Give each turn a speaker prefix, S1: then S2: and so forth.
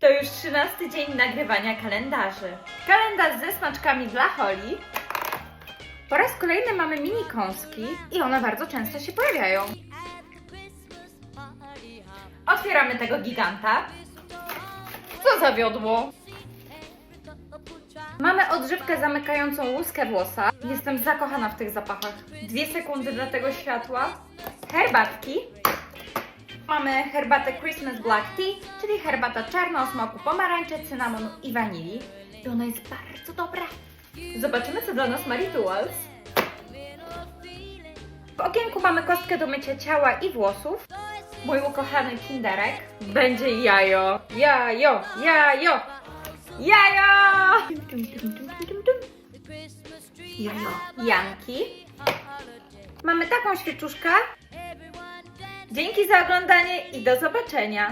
S1: To już 13 dzień nagrywania kalendarzy. Kalendarz ze smaczkami dla Holly. Po raz kolejny mamy mini kąski i one bardzo często się pojawiają. Otwieramy tego giganta. Co zawiodło? Mamy odżywkę zamykającą łuskę włosa. Jestem zakochana w tych zapachach. 2 sekundy dla tego światła. Herbatki. Mamy herbatę Christmas Black Tea, czyli herbata czarna o smaku pomarańczy, cynamonu i wanilii. I ona jest bardzo dobra. Zobaczymy, co dla nas ma Rituals. W okienku mamy kostkę do mycia ciała i włosów. Mój ukochany kinderek. Będzie jajo. Jajo, jajo, jajo! Jajo. Janki. Mamy taką świeczuszkę. Dzięki za oglądanie i do zobaczenia!